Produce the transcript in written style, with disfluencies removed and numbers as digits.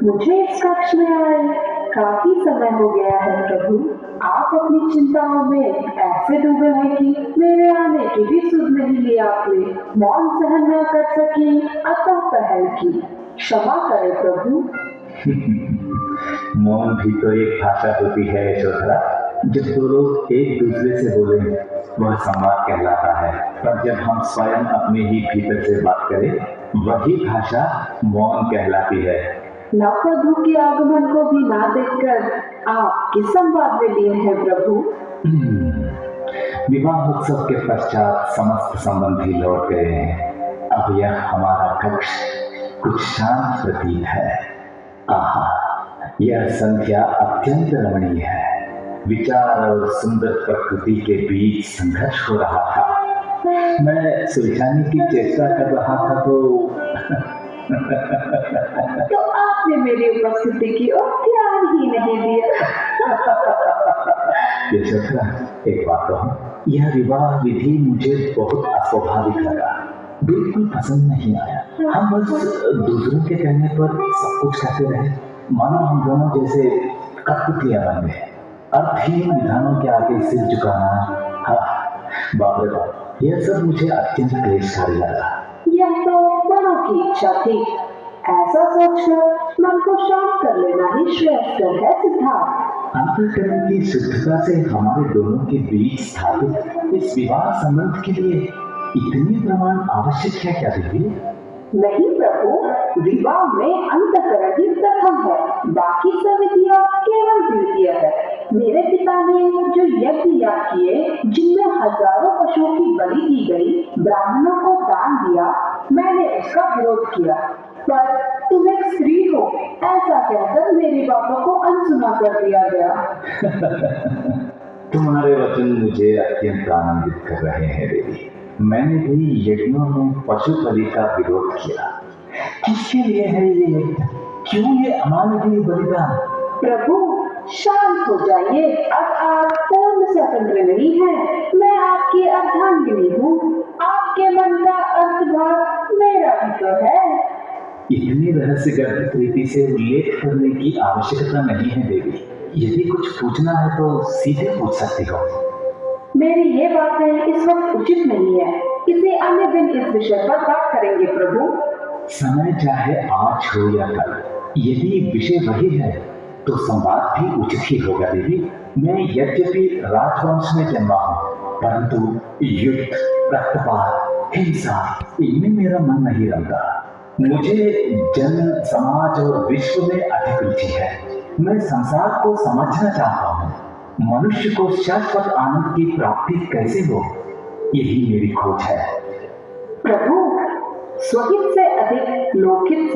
मुझे इस कक्ष में आए काफी समय हो गया है प्रभु। आप अपनी चिंताओं में ऐसे डूबे हैं कि मेरे आने की भी सुध नहीं ली आपने। मौन सहन न कर सकी अतः पहल की, क्षमा करें प्रभु। मौन भी तो एक भाषा होती है यशोधरा। जब दो लोग एक दूसरे से बोले वह संवाद कहलाता है, पर जब हम स्वयं अपने ही भीतर से बात करें वही भाषा मौन कहलाती है। नववधू के आगमन को भी ना देखकर आप किस संवाद में लिए हैं प्रभु? विवाह उत्सव के पश्चात समस्त संबंधी लौट गए हैं। अब यह हमारा कक्ष कुछ शांत प्रतीत है। आहा, यह संध्या अत्यंत रमणीय है। विचार और सुंदर प्रकृति के बीच संघर्ष हो रहा था। मैं सुलझाने की चेष्टा कर रहा था तो तो आपने मेरी उपस्थिति की ओर ध्यान ही नहीं दिया। यशोधरा, एक बात कहूं, यह विवाह विधि मुझे बहुत अस्वाभाविक लगा, बिल्कुल पसंद नहीं आया। हम बस दूसरों के कहने पर सब कुछ कहते रहे, मानो हम दोनों जैसे कठपुतलियां बन गए। अर्थहीन विधानों के आगे सिर झुकाना, बाप रे बाप, यह सब मुझे अत्यंत क्लेशकारी लगा। यह तो बड़ों की इच्छा थी। ऐसा सोचकर मन को शांत कर लेना ही श्रेयस्कर है सिद्धार्थ। अंतःकरण की शुद्धता से हमारे दोनों के बीच स्थापित इस विवाह संबंध के लिए इतने प्रमाण आवश्यक है क्या देवी? नहीं प्रभु, विवाह में अंतःकरण ही प्रथम है, बाकी सब विधियां केवल द्वितीय है। मेरे पिता ने जो यज्ञ याग किए जिनमें हजारों पशुओं की बलि दी गई, ब्राह्मणों को दान दिया, मैंने उसका विरोध किया। पर तुम एक स्त्री हो ऐसा कहकर मेरी बातों को अनसुना कर दिया गया। तुम्हारे वचन मुझे अत्यंत आनंदित कर रहे हैं देवी। मैंने भी यज्ञों में पशु बलि का विरोध किया। किसके लिए है ये यज्ञ? क्यों ये अमानवीय बलिदान? प्रभु शांत हो जाइए, अब आप पूर्ण स्वतंत्र नहीं हैं। मैं आपकी अर्धांगिनी हूँ। आपके मन का अर्थभाग मेरा भी तो है। इतनी रहस्यगर्भित रीति से उल्लेख करने की आवश्यकता नहीं है देवी। यदि कुछ पूछना है तो सीधे पूछ सकती हो। मेरी ये बातें इस वक्त उचित नहीं है। किसी अन्य दिन इस विषय पर बात करेंगे प्रभु। समय चाहे आज हो या कल, यदि विषय वही है तो संवाद भी उचित ही होगा देवी। मैं यद्यपि राजवंश में जन्मा हूँ, परंतु युद्ध, रक्तपात, हिंसा, इनमें मेरा मन नहीं रमता। मुझे जन, समाज और विश्व में अधिक रुचि है। मैं संसार को समझना चाहता हूँ। मनुष्य को शाश्वत आनंद की प्राप्ति कैसे हो, यही मेरी खोज है। प्रभु, स्वहित से अधिक लोकहित